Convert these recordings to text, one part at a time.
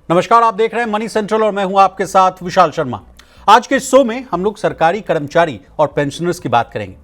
नमस्कार, आप देख रहे हैं मनी सेंट्रल और मैं हूं आपके साथ विशाल शर्मा। आज के इस शो में हम लोग सरकारी कर्मचारी और पेंशनर्स की बात करेंगे।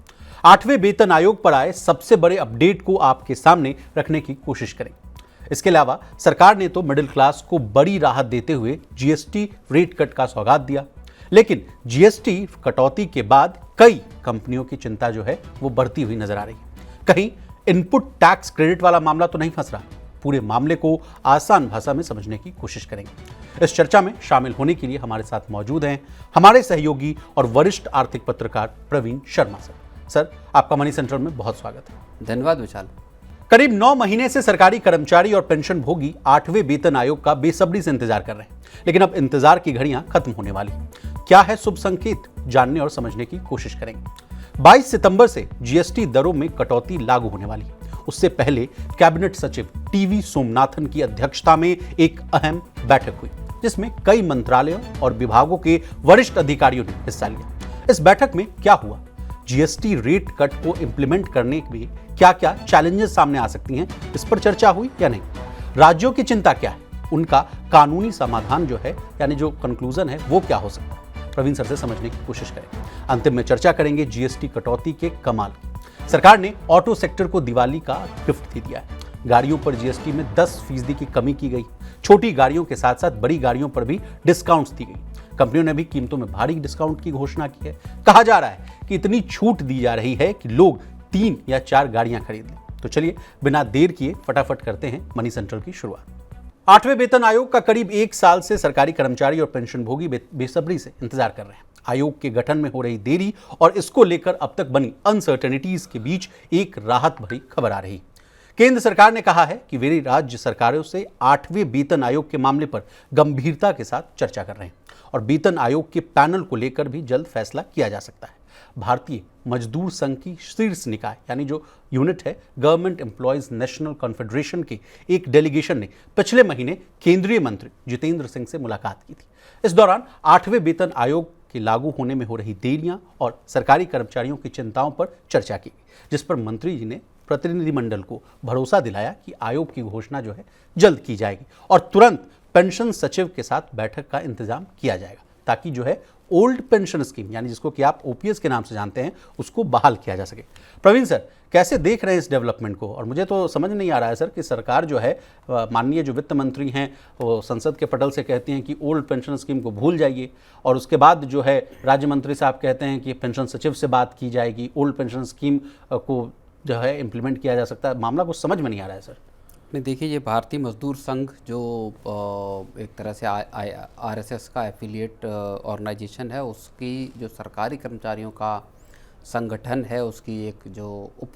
8वें वेतन आयोग पर आए सबसे बड़े अपडेट को आपके सामने रखने की कोशिश करेंगे। इसके अलावा सरकार ने तो मिडिल क्लास को बड़ी राहत देते हुए जीएसटी रेट कट का सौगात दिया, लेकिन जीएसटी कटौती के बाद कई कंपनियों की चिंता जो है वो बढ़ती हुई नजर आ रही है। कहीं इनपुट टैक्स क्रेडिट वाला मामला तो नहीं फंस रहा। पूरे मामले को आसान भाषा में समझने की कोशिश करेंगे। इस चर्चा में शामिल होने के लिए हमारे साथ मौजूद हैं हमारे सहयोगी और वरिष्ठ आर्थिक पत्रकार प्रवीण शर्मा सर। सर, आपका मनी सेंट्रल में बहुत स्वागत है। धन्यवाद विशाल। करीब 9 महीने से सरकारी कर्मचारी और पेंशन भोगी 8वें वेतन आयोग का बेसब्री से इंतजार कर रहे हैं, लेकिन अब इंतजार की घड़ियां खत्म होने वाली। क्या है शुभ संकेत, जानने और समझने की कोशिश करेंगे। 22 सितंबर से जीएसटी दरों में कटौती लागू होने वाली है। उससे पहले कैबिनेट सचिव टीवी सोमनाथन की अध्यक्षता में एक अहम बैठक हुई, जिसमें कई मंत्रालयों और विभागों के वरिष्ठ अधिकारियों ने हिस्सा लिया। इस बैठक में क्या हुआ, जीएसटी रेट कट को इंप्लीमेंट करने में क्या क्या चैलेंजेस सामने आ सकती हैं, इस पर चर्चा हुई या नहीं। राज्यों की चिंता क्या है, उनका कानूनी समाधान जो है यानी जो कंक्लूजन है वो क्या हो सकता है, प्रवीण सर से समझने की कोशिश करेंगे। अंतिम में चर्चा करेंगे जीएसटी कटौती के कमाल की। सरकार ने ऑटो सेक्टर को दिवाली का गिफ्ट भी दिया है। गाड़ियों पर जीएसटी में 10% की कमी की गई। छोटी गाड़ियों के साथ साथ बड़ी गाड़ियों पर भी डिस्काउंट्स दी गई। कंपनियों ने भी कीमतों में भारी डिस्काउंट की घोषणा की है। कहा जा रहा है कि इतनी छूट दी जा रही है कि लोग 3 या 4 गाड़ियां खरीद लें। तो चलिए बिना देर किए फटाफट करते हैं मनी सेंट्रल की शुरुआत। 8वें वेतन आयोग का करीब 1 साल से सरकारी कर्मचारी और पेंशनभोगी बेसब्री से इंतजार कर रहे हैं। आयोग के गठन में हो रही देरी और इसको लेकर अब तक बनी अनसर्टेनिटीज के बीच एक राहत भरी खबर आ रही। केंद्र सरकार ने कहा है कि वे राज्य सरकारों से 8वें वेतन आयोग के मामले पर गंभीरता के साथ चर्चा कर रहे हैं और वेतन आयोग के पैनल को लेकर भी जल्द फैसला किया जा सकता है। भारतीय मजदूर संघ की शीर्ष निकाय यानी जो यूनिट है गवर्नमेंट एम्प्लॉयज नेशनल कॉन्फेडरेशन के एक डेलीगेशन ने पिछले महीने केंद्रीय मंत्री जितेंद्र सिंह से मुलाकात की थी। इस दौरान 8वें वेतन आयोग के लागू होने में हो रही देरियां और सरकारी कर्मचारियों की चिंताओं पर चर्चा की, जिस पर मंत्री जी ने प्रतिनिधिमंडल को भरोसा दिलाया कि आयोग की घोषणा जो है जल्द की जाएगी और तुरंत पेंशन सचिव के साथ बैठक का इंतजाम किया जाएगा, ताकि जो है ओल्ड पेंशन स्कीम यानी जिसको कि आप ओपीएस के नाम से जानते हैं उसको बहाल किया जा सके। प्रवीण सर, कैसे देख रहे हैं इस डेवलपमेंट को? और मुझे तो समझ नहीं आ रहा है सर कि सरकार जो है माननीय जो वित्त मंत्री हैं वो संसद के पटल से कहती हैं कि ओल्ड पेंशन स्कीम को भूल जाइए, और उसके बाद जो है राज्य मंत्री साहब कहते हैं कि पेंशन सचिव से बात की जाएगी, ओल्ड पेंशन स्कीम को जो है इम्प्लीमेंट किया जा सकता है। मामला कुछ समझ में नहीं आ रहा है सर। नहीं, देखिए, ये भारतीय मजदूर संघ जो एक तरह से आरएसएस का एफिलिएट ऑर्गेनाइजेशन है, उसकी जो सरकारी कर्मचारियों का संगठन है, उसकी एक जो उप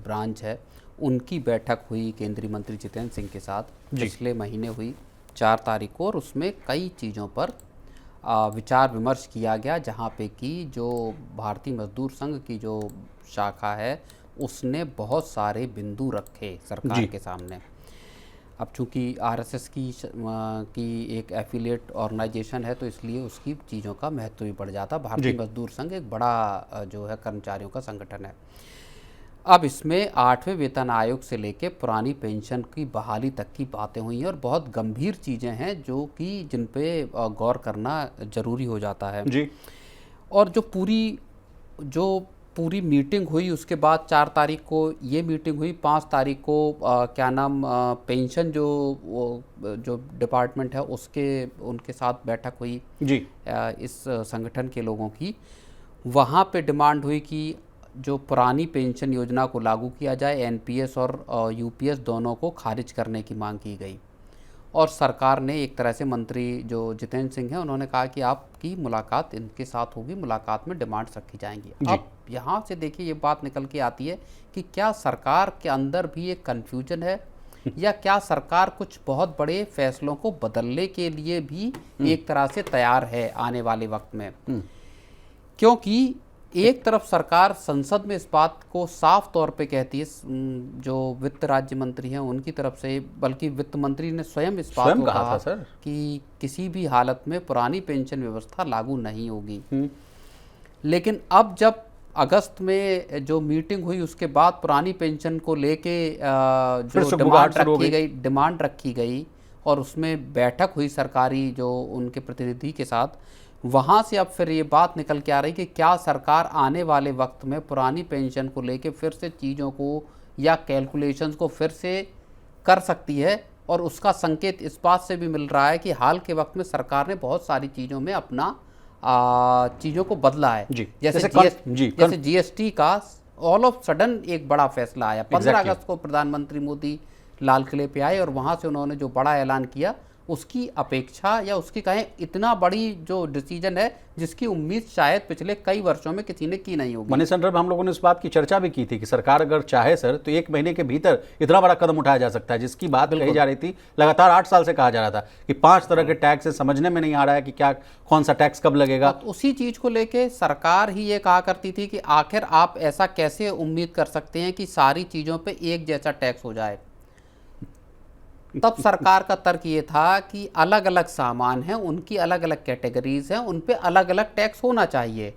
ब्रांच है, उनकी बैठक हुई केंद्रीय मंत्री जितेंद्र सिंह के साथ पिछले महीने हुई 4 तारीख को, और उसमें कई चीज़ों पर विचार विमर्श किया गया, जहाँ पे कि जो भारतीय मजदूर संघ की जो शाखा है उसने बहुत सारे बिंदु रखे सरकार के सामने। अब चूंकि आरएसएस की एक एफिलिएट ऑर्गेनाइजेशन है, तो इसलिए उसकी चीज़ों का महत्व भी बढ़ जाता। भारतीय मजदूर संघ एक बड़ा जो है कर्मचारियों का संगठन है। अब इसमें 8वें वेतन आयोग से लेके पुरानी पेंशन की बहाली तक की बातें हुई हैं और बहुत गंभीर चीज़ें हैं जो कि जिन पे गौर करना ज़रूरी हो जाता है जी। और जो पूरी मीटिंग हुई, उसके बाद 4 तारीख को ये मीटिंग हुई, 5 तारीख को पेंशन जो डिपार्टमेंट है उनके साथ बैठक हुई जी। इस संगठन के लोगों की। वहाँ पे डिमांड हुई कि जो पुरानी पेंशन योजना को लागू किया जाए, एनपीएस और यूपीएस दोनों को खारिज करने की मांग की गई। और सरकार ने एक तरह से मंत्री जो जितेंद्र सिंह हैं उन्होंने कहा कि आपकी मुलाकात इनके साथ होगी, मुलाकात में डिमांड्स रखी जाएंगी। अब यहाँ से देखिए ये बात निकल के आती है कि क्या सरकार के अंदर भी एक कन्फ्यूजन है या क्या सरकार कुछ बहुत बड़े फैसलों को बदलने के लिए भी एक तरह से तैयार है आने वाले वक्त में। क्योंकि एक तरफ सरकार संसद में इस बात को साफ तौर पे कहती है, जो वित्त राज्य मंत्री हैं उनकी तरफ से, बल्कि वित्त मंत्री ने स्वयं इस बात को कहा कि किसी भी हालत में पुरानी पेंशन व्यवस्था लागू नहीं होगी। लेकिन अब जब अगस्त में जो मीटिंग हुई उसके बाद पुरानी पेंशन को लेके जो डिमांड रखी गई, और उसमें बैठक हुई सरकारी जो उनके प्रतिनिधि के साथ, वहाँ से अब फिर ये बात निकल के आ रही कि क्या सरकार आने वाले वक्त में पुरानी पेंशन को लेके फिर से चीज़ों को या कैलकुलेशंस को फिर से कर सकती है। और उसका संकेत इस बात से भी मिल रहा है कि हाल के वक्त में सरकार ने बहुत सारी चीज़ों में अपना चीज़ों को बदला है। जी, जैसे जीएसटी का ऑल ऑफ सडन एक बड़ा फैसला आया। 15 अगस्त को प्रधानमंत्री मोदी लाल किले पे आए और वहाँ से उन्होंने जो बड़ा ऐलान किया, उसकी अपेक्षा या उसकी कहें इतना बड़ी जो डिसीजन है जिसकी उम्मीद शायद पिछले कई वर्षों में किसी ने की नहीं होगी। मनी सेंटर में हम लोगों ने इस बात की चर्चा भी की थी कि सरकार अगर चाहे सर तो 1 महीने के भीतर इतना बड़ा कदम उठाया जा सकता है, जिसकी बात कही जा रही थी। लगातार 8 साल से कहा जा रहा था कि 5 तरह के टैक्स है, समझने में नहीं आ रहा है कि क्या कौन सा टैक्स कब लगेगा। तो उसी चीज को लेके सरकार ही ये कहा करती थी कि आखिर आप ऐसा कैसे उम्मीद कर सकते हैं कि सारी चीजों पे एक जैसा टैक्स हो जाए। तब सरकार का तर्क ये था कि अलग अलग सामान हैं, उनकी अलग अलग कैटेगरीज हैं, उन पे अलग अलग टैक्स होना चाहिए।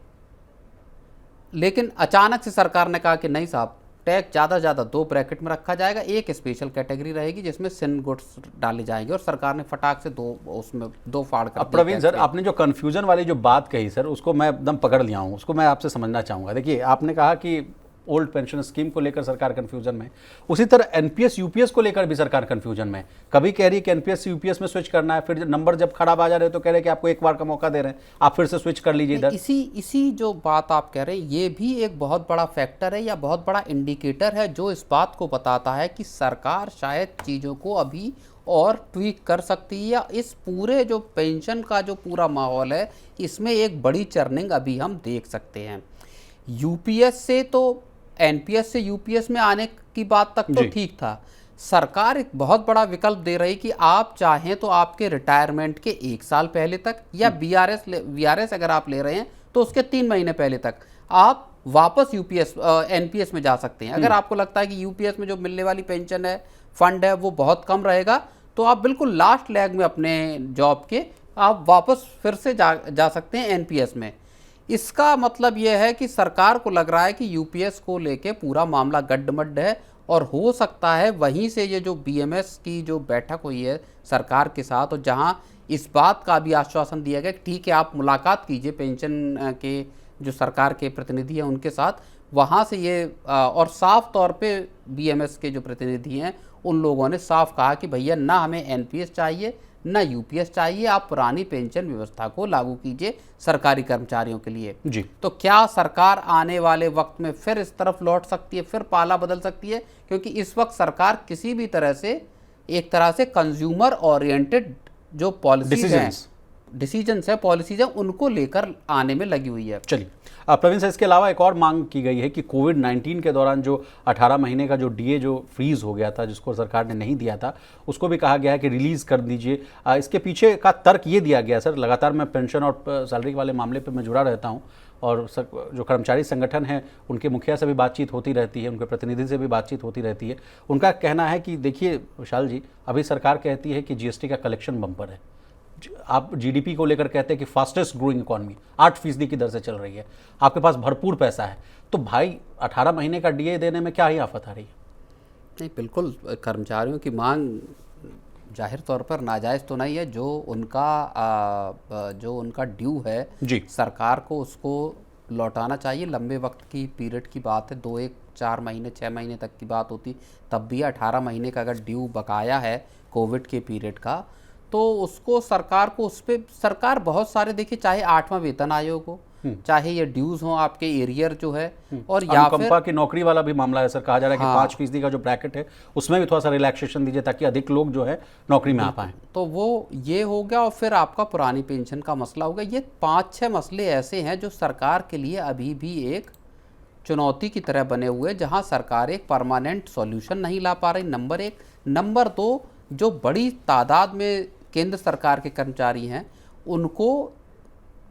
लेकिन अचानक से सरकार ने कहा कि नहीं साहब, टैक्स ज़्यादा से ज़्यादा 2 ब्रैकेट में रखा जाएगा, एक स्पेशल कैटेगरी रहेगी जिसमें सिन गुड्स डाले जाएंगे, और सरकार ने फटाक से उसमें दो फाड़ कर। अब प्रवीण सर, आपने जो कन्फ्यूजन वाली जो बात कही सर, उसको मैं एकदम पकड़ लिया हूँ, उसको मैं आपसे समझना चाहूँगा। देखिए, आपने कहा कि ओल्ड पेंशन स्कीम को लेकर सरकार कंफ्यूजन में, उसी तरह एनपीएस यूपीएस को लेकर भी सरकार कंफ्यूजन में। कभी कह रही है कि एनपीएस यूपीएस में स्विच करना है, फिर नंबर जब खराब आ जा रहे हैं तो कह रहे हैं कि आपको एक बार का मौका दे रहे हैं, आप फिर से स्विच कर लीजिए इधर। इसी जो बात आप कह रहे हैं, ये भी एक बहुत बड़ा फैक्टर है या बहुत बड़ा इंडिकेटर है जो इस बात को बताता है कि सरकार शायद चीज़ों को अभी और ट्वीक कर सकती है, या इस पूरे जो पेंशन का जो पूरा माहौल है इसमें एक बड़ी चर्निंग अभी हम देख सकते हैं। यूपीएस से तो एनपीएस से यूपीएस में आने की बात तक तो ठीक था। सरकार एक बहुत बड़ा विकल्प दे रही कि आप चाहें तो आपके रिटायरमेंट के 1 साल पहले तक, या वीआरएस अगर आप ले रहे हैं तो उसके 3 महीने पहले तक आप वापस यूपीएस एनपीएस में जा सकते हैं। अगर आपको लगता है कि यूपीएस में जो मिलने वाली पेंशन है, फंड है, वो बहुत कम रहेगा, तो आप बिल्कुल लास्ट लेग में अपने जॉब के आप वापस फिर से जा सकते हैं एनपीएस में। इसका मतलब यह है कि सरकार को लग रहा है कि यूपीएस को लेके पूरा मामला गड्ढमड्ढ है, और हो सकता है वहीं से ये जो बीएमएस की जो बैठक हुई है सरकार के साथ, और जहां इस बात का भी आश्वासन दिया गया कि ठीक है आप मुलाकात कीजिए पेंशन के जो सरकार के प्रतिनिधि हैं उनके साथ, वहां से ये और साफ तौर पे बीएमएस के जो प्रतिनिधि हैं उन लोगों ने साफ कहा कि भैया ना हमें एनपीएस चाहिए ना यूपीएस चाहिए, आप पुरानी पेंशन व्यवस्था को लागू कीजिए सरकारी कर्मचारियों के लिए जी। तो क्या सरकार आने वाले वक्त में फिर इस तरफ लौट सकती है, फिर पाला बदल सकती है? क्योंकि इस वक्त सरकार किसी भी तरह से एक तरह से कंज्यूमर ओरिएंटेड जो पॉलिसीज हैं, डिसीजंस है, पॉलिसीज है, उनको लेकर आने में लगी हुई है। चलिए प्रवीण सर, इसके अलावा एक और मांग की गई है कि कोविड-19 के दौरान जो 18 महीने का जो डीए जो फ्रीज हो गया था, जिसको सरकार ने नहीं दिया था, उसको भी कहा गया है कि रिलीज़ कर दीजिए। इसके पीछे का तर्क ये दिया गया सर, लगातार मैं पेंशन और सैलरी वाले मामले पे मैं जुड़ा रहता हूँ, और जो कर्मचारी संगठन है उनके मुखिया से भी बातचीत होती रहती है, उनके प्रतिनिधि से भी बातचीत होती रहती है। उनका कहना है कि देखिए विशाल जी, अभी सरकार कहती है कि जीएसटी का कलेक्शन बम्पर है, आप जीडीपी को लेकर कहते हैं कि फास्टेस्ट ग्रोइंग इकोनॉमी 8% की दर से चल रही है, आपके पास भरपूर पैसा है, तो भाई 18 महीने का डीए देने में क्या ही आफत आ रही है? नहीं, बिल्कुल कर्मचारियों की मांग जाहिर तौर पर नाजायज़ तो नहीं है। जो उनका ड्यू है जी, सरकार को उसको लौटाना चाहिए। लंबे वक्त की पीरियड की बात है, 4 महीने 6 महीने तक की बात होती, तब भी 18 महीने का अगर ड्यू बकाया है कोविड के पीरियड का, तो उसको सरकार को उस पर सरकार बहुत सारे, देखिए चाहे 8वां वेतन आयोग हो, चाहे ये ड्यूज हो आपके एरियर जो है, और या फिर की नौकरी वाला भी मामला है सर, कहा जा रहा है कि 5% का जो ब्रैकेट है उसमें भी थोड़ा सा रिलैक्सेशन दीजिए ताकि अधिक लोग जो है नौकरी में आ पाएं। तो वो ये हो गया, और फिर आपका पुरानी पेंशन का मसला हो गया। ये 5-6 मसले ऐसे हैं जो सरकार के लिए अभी भी एक चुनौती की तरह बने हुए, जहां सरकार एक परमानेंट सॉल्यूशन नहीं ला पा रही, नंबर 1। नंबर 2, जो बड़ी तादाद में केंद्र सरकार के कर्मचारी हैं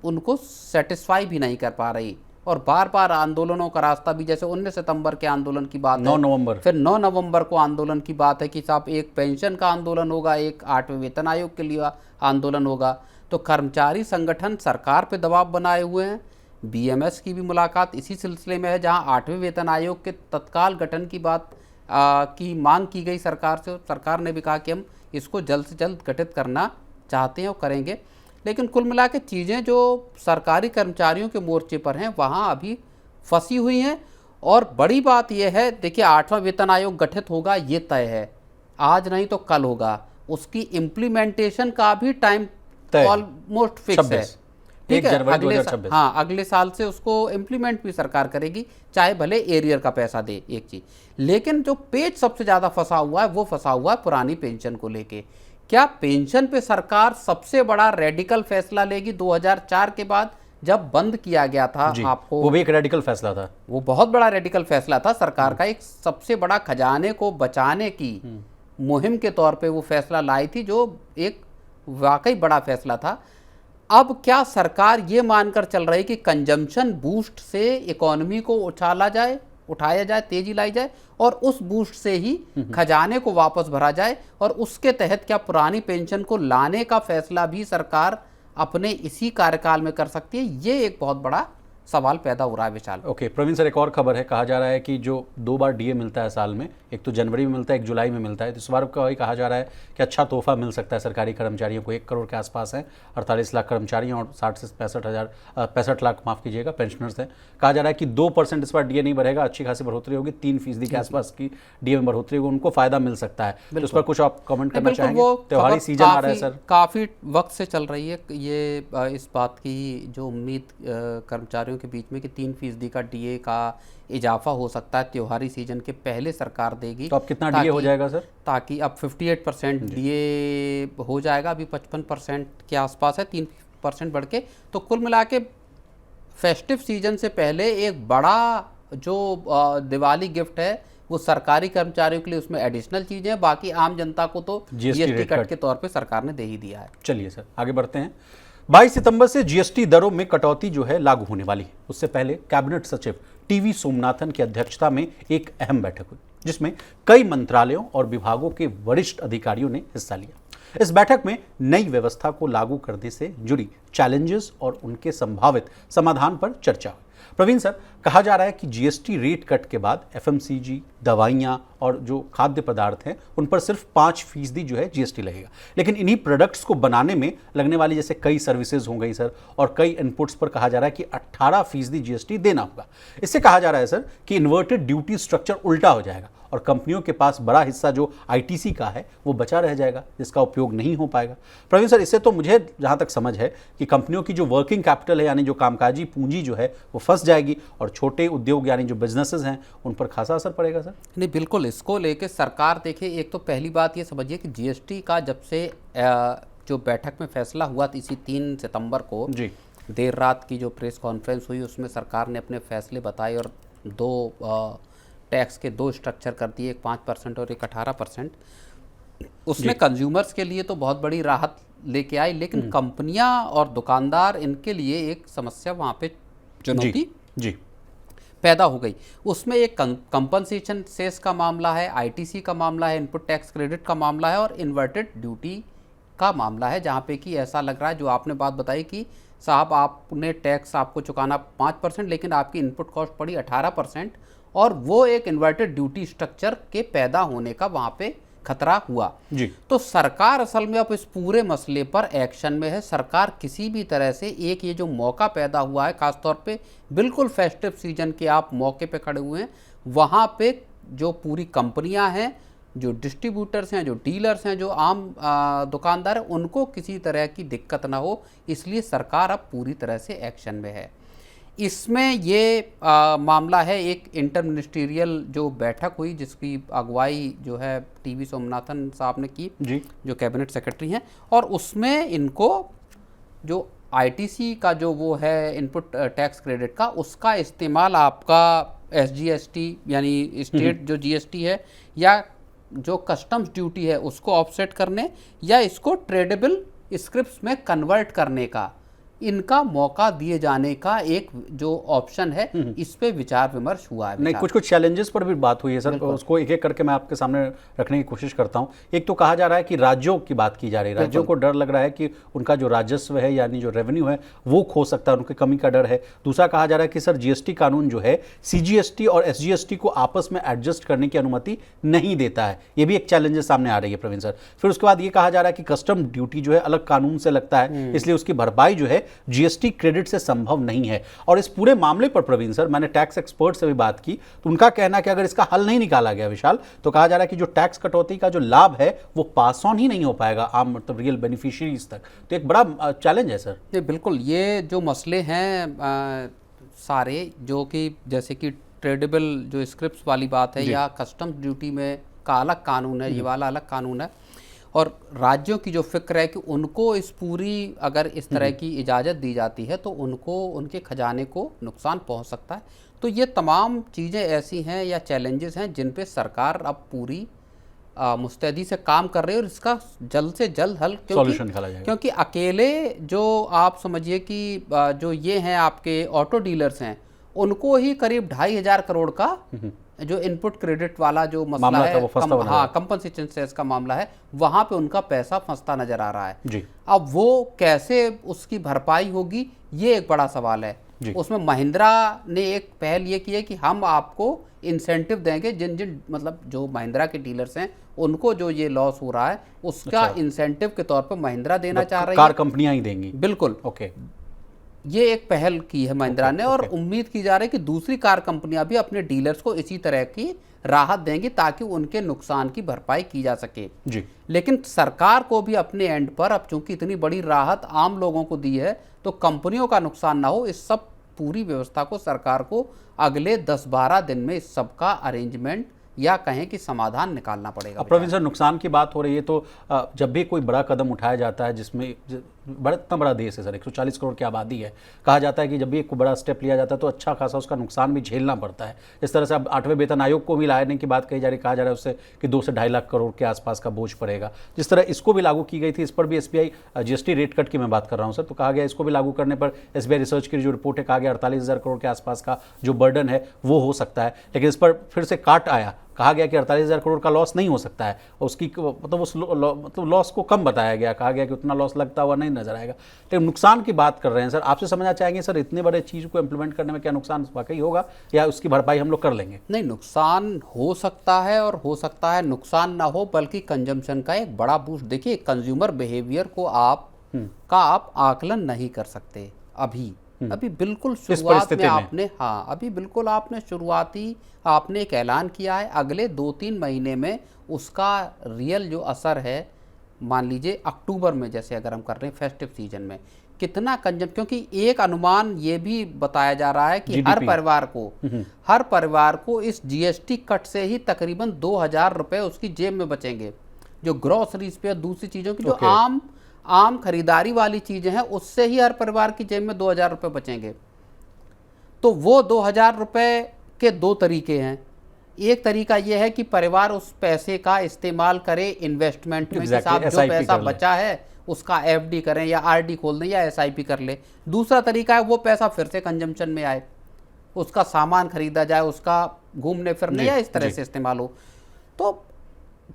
उनको सेटिस्फाई भी नहीं कर पा रही, और बार बार आंदोलनों का रास्ता भी, जैसे 19 सितंबर के आंदोलन की बात 9 नवंबर, फिर 9 नवंबर को आंदोलन की बात है कि साहब एक पेंशन का आंदोलन होगा, एक 8वें वेतन आयोग के लिए आंदोलन होगा। तो कर्मचारी संगठन सरकार पे दबाव बनाए हुए हैं। बीएमएस की भी मुलाकात इसी सिलसिले में है, जहां 8वें वेतन आयोग के तत्काल गठन की बात की मांग की गई सरकार से। सरकार ने भी कहा कि हम इसको जल्द से जल्द गठित करना चाहते हैं और करेंगे। लेकिन कुल मिला के चीज़ें जो सरकारी कर्मचारियों के मोर्चे पर हैं वहाँ अभी फंसी हुई हैं। और बड़ी बात यह है, देखिए 8वां वेतन आयोग गठित होगा ये तय है, आज नहीं तो कल होगा। उसकी इम्प्लीमेंटेशन का भी टाइम ऑलमोस्ट फिक्स है, ठीक है, अगले साल से उसको इम्प्लीमेंट भी सरकार करेगी, चाहे भले एरियर का पैसा दे, एक चीज। लेकिन जो पेच सबसे ज्यादा फंसा हुआ है वो फंसा हुआ है पुरानी पेंशन को लेके। क्या पेंशन पे सरकार सबसे बड़ा रेडिकल फैसला लेगी? 2004 के बाद जब बंद किया गया था, आपको वो भी एक रेडिकल फैसला था, वो बहुत बड़ा रेडिकल फैसला था सरकार का, एक सबसे बड़ा खजाने को बचाने की मुहिम के तौर पे वो फैसला लाई थी, जो एक वाकई बड़ा फैसला था। अब क्या सरकार ये मानकर चल रही कि कंजम्पशन बूस्ट से इकोनॉमी को उठाया जाए, तेजी लाई जाए और उस बूस्ट से ही खजाने को वापस भरा जाए, और उसके तहत क्या पुरानी पेंशन को लाने का फैसला भी सरकार अपने इसी कार्यकाल में कर सकती है? ये एक बहुत बड़ा सवाल पैदा हो रहा है विशाल। ओके प्रवीण सर, एक और खबर है, कहा जा रहा है कि जो 2 बार डीए मिलता है साल में, एक तो जनवरी में मिलता है, एक जुलाई में मिलता है, तो इस बार कहा जा रहा है कि अच्छा तोहफा मिल सकता है सरकारी कर्मचारियों को। 1 करोड़ के आसपास है, 48 लाख कर्मचारी और 60 से 65 लाख माफ कीजिएगा पेंशनर्स हैं। कहा जा रहा है कि 2% इस बार डीए नहीं बढ़ेगा, अच्छी खासी बढ़ोतरी होगी, 3% के आसपास की डीए में बढ़ोतरी होगी, उनको फायदा मिल सकता है। तो इस पर कुछ आप कमेंट करना चाहेंगे? त्योहारी सीजन आ रहा है सर, काफी वक्त से चल रही है ये इस बात की जो उम्मीद कर्मचारियों के बीच में कि 3% का डीए का इजाफा हो सकता है त्योहारी सीजन के पहले सरकार देगी। तो अब कितना डीए हो जाएगा सर? ताकि अब 58% डीए हो जाएगा, अभी 55% के आसपास है, 3% बढ़ के। तो कुल मिला के फेस्टिव सीजन से पहले एक बड़ा जो दिवाली गिफ्ट है वो सरकारी कर्मचारियों के लिए, उसमें एडिशनल चीजें हैं, बाकी आम जनता को तो जीएसटी कट के तौर पे सरकार ने दे ही दिया है। चलिए सर आगे बढ़ते हैं। 22 सितंबर से जीएसटी दरों में कटौती जो है लागू होने वाली है। उससे पहले कैबिनेट सचिव टीवी सोमनाथन की अध्यक्षता में एक अहम बैठक हुई, जिसमें कई मंत्रालयों और विभागों के वरिष्ठ अधिकारियों ने हिस्सा लिया। इस बैठक में नई व्यवस्था को लागू करने से जुड़ी चैलेंजेस और उनके संभावित समाधान पर चर्चा हुई। प्रवीण सर, कहा जा रहा है कि जीएसटी रेट कट के बाद एफएमसीजी, दवाइयां और जो खाद्य पदार्थ हैं उन पर सिर्फ 5% जो है जीएसटी लगेगा, लेकिन इन्हीं प्रोडक्ट्स को बनाने में लगने वाली जैसे कई सर्विसेज हो गई सर और कई इनपुट्स पर कहा जा रहा है कि 18% जीएसटी देना होगा। इससे कहा जा रहा है सर कि इन्वर्टेड ड्यूटी स्ट्रक्चर उल्टा हो जाएगा और कंपनियों के पास बड़ा हिस्सा जो आईटीसी का है वो बचा रह जाएगा, जिसका उपयोग नहीं हो पाएगा। प्रवीण सर, इससे तो मुझे जहां तक समझ है कि कंपनियों की जो वर्किंग कैपिटल है यानी जो कामकाजी पूंजी जो है वो फंस जाएगी और छोटे उद्योग यानी जो बिजनेसेस हैं उन पर खासा असर पड़ेगा सर। नहीं, बिल्कुल। इसको लेके सरकार, देखिए, एक तो पहली बात ये समझिए कि जीएसटी का जब से जो बैठक में फैसला हुआ था इसी 3 सितंबर को जी, देर रात की जो प्रेस कॉन्फ्रेंस हुई उसमें सरकार ने अपने फैसले बताए और 2 टैक्स के 2 स्ट्रक्चर कर दिए, एक 5% और एक 18%। उसमें कंज्यूमर्स के लिए तो बहुत बड़ी राहत लेके आई, लेकिन कंपनियां और दुकानदार, इनके लिए एक समस्या वहाँ पे चुनौती जी पैदा हो गई। उसमें एक कंपनसेशन सेस का मामला है, आईटीसी का मामला है, इनपुट टैक्स क्रेडिट का मामला है और इन्वर्टेड ड्यूटी का मामला है, जहाँ पे कि ऐसा लग रहा है, जो आपने बात बताई कि साहब आपने टैक्स आपको चुकाना 5%, लेकिन आपकी इनपुट कॉस्ट पड़ी 18%, और वो एक इन्वर्टेड ड्यूटी स्ट्रक्चर के पैदा होने का वहाँ पे खतरा हुआ जी। तो सरकार असल में अब इस पूरे मसले पर एक्शन में है। सरकार किसी भी तरह से एक ये जो मौका पैदा हुआ है, खासतौर पे बिल्कुल फेस्टिव सीजन के आप मौके पे खड़े हुए हैं, वहाँ पे जो पूरी कंपनियां हैं, जो डिस्ट्रीब्यूटर्स हैं, जो डीलर्स हैं, जो आम दुकानदार हैं, उनको किसी तरह की दिक्कत ना हो, इसलिए सरकार अब पूरी तरह से एक्शन में है। इसमें ये मामला है, एक इंटर मिनिस्ट्रियल जो बैठक हुई जिसकी अगुवाई जो है टीवी सोमनाथन साहब ने की जी, जो कैबिनेट सेक्रेटरी हैं, और उसमें इनको जो आईटीसी का जो वो है इनपुट टैक्स क्रेडिट का, उसका इस्तेमाल आपका एसजीएसटी यानी स्टेट जो जीएसटी है या जो कस्टम्स ड्यूटी है उसको ऑफसेट करने या इसको ट्रेडेबल स्क्रिप्ट्स में कन्वर्ट करने का इनका मौका दिए जाने का एक जो ऑप्शन है, इस पे विचार विमर्श हुआ है। नहीं, कुछ चैलेंजेस पर भी बात हुई है सर, उसको एक एक करके मैं आपके सामने रखने की कोशिश करता हूं। एक तो कहा जा रहा है कि राज्यों की बात की जा रही है, राज्यों को डर लग रहा है कि उनका जो राजस्व है यानी जो रेवेन्यू है वो खो सकता है, उनकी कमी का डर है। दूसरा कहा जा रहा है कि सर जीएसटी कानून जो है सीजीएसटी और एसजीएसटी को आपस में एडजस्ट करने की अनुमति नहीं देता है, ये भी एक चैलेंजेस सामने आ रही है प्रवीण सर। फिर उसके बाद ये कहा जा रहा है कि कस्टम ड्यूटी जो है अलग कानून से लगता है, इसलिए उसकी भरपाई जो है जीएसटी क्रेडिट से संभव नहीं है। और इस पूरे मामले पर प्रवीण सर, मैंने टैक्स एक्सपर्ट से भी बात की तो उनका कहना है कि अगर इसका हल नहीं निकाला गया विशाल, तो कहा जा रहा है कि जो टैक्स कटौती का जो लाभ है वो पास ऑन ही नहीं हो पाएगा आम मतलब रियल बेनिफिशियरीज तक। तो एक बड़ा चैलेंज है सर। जी बिल्कुल, ये जो मसले हैं सारे, जो कि जैसे कि ट्रेडेबल जो स्क्रिप्ट्स वाली बात है या कस्टम्स ड्यूटी में का अलग कानून है, ये वाला अलग कानून है, और राज्यों की जो फिक्र है कि उनको इस पूरी अगर इस तरह की इजाज़त दी जाती है तो उनको उनके खजाने को नुकसान पहुंच सकता है। तो ये तमाम चीज़ें ऐसी हैं या चैलेंजेस हैं जिन पे सरकार अब पूरी मुस्तैदी से काम कर रही है और इसका जल्द से जल्द हल, क्योंकि अकेले जो आप समझिए कि जो ये हैं आपके ऑटो डीलर्स हैं, उनको ही करीब 2,500 करोड़ का जो इनपुट क्रेडिट वाला जो मसला है, कंपनसेशन सेस का मामला है, वहां पे उनका पैसा फंसता नजर आ रहा है जी। अब वो कैसे उसकी भरपाई होगी, ये एक बड़ा सवाल है। उसमें महिंद्रा ने एक पहल ये की है कि हम आपको इंसेंटिव देंगे, जिन जिन मतलब जो महिंद्रा के डीलर्स हैं उनको जो ये लॉस हो रहा है उसका इंसेंटिव के तौर पर महिंद्रा देना चाह रही है, कार कंपनियां ही देंगी। बिल्कुल, ओके, ये एक पहल की है महिंद्रा ने, और उम्मीद की जा रही है कि दूसरी कार कंपनियां भी अपने डीलर्स को इसी तरह की राहत देंगी ताकि उनके नुकसान की भरपाई की जा सके जी। लेकिन सरकार को भी अपने एंड पर, अब चूंकि इतनी बड़ी राहत आम लोगों को दी है तो कंपनियों का नुकसान ना हो, इस सब पूरी व्यवस्था को सरकार को अगले 10-12 दिन में इस सब का अरेंजमेंट या कहें कि समाधान निकालना पड़ेगा। प्रवीण सर, नुकसान की बात हो रही है तो जब भी कोई बड़ा कदम उठाया जाता है, जिसमें इतना बड़ा देश है सर, 140 करोड़ की आबादी है, कहा जाता है कि जब भी एक बड़ा स्टेप लिया जाता है तो अच्छा खासा उसका नुकसान भी झेलना पड़ता है। इस तरह से अब 8वें वेतन आयोग को भी लाने की बात कही जा रही, कहा जा रहा है उससे कि 2 से 2.5 लाख करोड़ के आसपास का बोझ पड़ेगा। जिस तरह इसको भी लागू की गई थी, इस पर भी एसबीआई जीएसटी रेट कट की मैं बात कर रहा हूँ सर, तो कहा गया इसको भी लागू करने पर एसबीआई रिसर्च की जो रिपोर्ट है, कहा गया 48,000 करोड़ के आसपास का जो बर्डन है वो हो सकता है। लेकिन इस पर फिर से काट आया, कहा गया कि 48,000 करोड़ का लॉस नहीं हो सकता है, उसकी मतलब उस मतलब लॉस को कम बताया गया, कहा गया कि उतना लॉस लगता हुआ नहीं नजर आएगा। लेकिन नुकसान की बात कर रहे हैं सर, आपसे समझना चाहेंगे सर, इतने बड़े चीज़ को इम्प्लीमेंट करने में क्या नुकसान वाकई होगा या उसकी भरपाई हम लोग कर लेंगे? नहीं, नुकसान हो सकता है और हो सकता है नुकसान ना हो, बल्कि कंजम्पशन का एक बड़ा बूस्ट। देखिए, कंज्यूमर बिहेवियर को आप आकलन नहीं कर सकते अभी बिल्कुल शुरुआत में आपने, हाँ अभी बिल्कुल आपने शुरुआती आपने एक ऐलान किया है, अगले 2-3 महीने में उसका रियल जो असर है, मान लीजिए अक्टूबर में जैसे अगर हम कर रहे हैं फेस्टिव सीजन में कितना क्योंकि एक अनुमान ये भी बताया जा रहा है कि हर परिवार को इस जीएसटी कट से ही तकरीबन 2,000 रुपये उसकी जेब में बचेंगे, जो ग्रोसरीज पे दूसरी चीज़ों की जो आम खरीदारी वाली चीजें हैं उससे ही हर परिवार की जेब में 2,000 रुपये बचेंगे। तो वो 2,000 रुपये के 2 तरीके हैं। एक तरीका यह है कि परिवार उस पैसे का इस्तेमाल करे इन्वेस्टमेंट में, जो पैसा बचा है उसका एफडी करें या आरडी खोल दें या एसआईपी कर ले। दूसरा तरीका है वो पैसा फिर से कंजम्पशन में आए, उसका सामान खरीदा जाए, उसका घूमने फिरने या इस तरह से इस्तेमाल हो। तो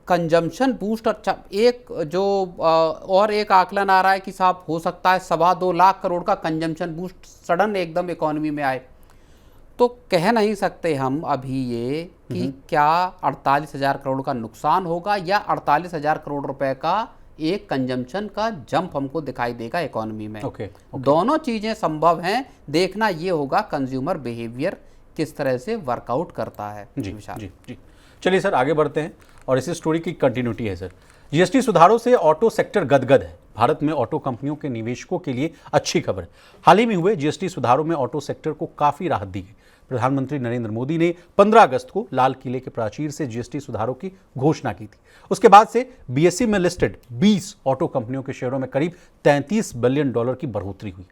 कंजम्पशन बूस्ट, अच्छा एक जो और एक आकलन आ रहा है कि साहब हो सकता है 2.25 लाख करोड़ का कंजम्पशन बूस्ट सडन एकदम इकोनॉमी में आए। तो कह नहीं सकते हम अभी ये कि क्या 48,000 करोड़ का नुकसान होगा या 48,000 करोड़ रुपए का एक कंजम्पशन का जंप हमको दिखाई देगा इकोनॉमी में। दोनों चीजें संभव हैं, देखना ये होगा कंज्यूमर बिहेवियर किस तरह से वर्कआउट करता है। जी। चलिए सर, आगे बढ़ते हैं और इसी स्टोरी की कंटिन्यूटी है सर। जीएसटी सुधारों से ऑटो सेक्टर गदगद है। भारत में ऑटो कंपनियों के निवेशकों के लिए अच्छी खबर। हाल ही में हुए जीएसटी सुधारों में ऑटो सेक्टर को काफी राहत दी गई। प्रधानमंत्री नरेंद्र मोदी ने 15 अगस्त को लाल किले के प्राचीर से जीएसटी सुधारों की घोषणा की थी। उसके बाद से बीएसई में लिस्टेड 20 ऑटो कंपनियों के शेयरों में करीब $33 बिलियन की बढ़ोतरी हुई।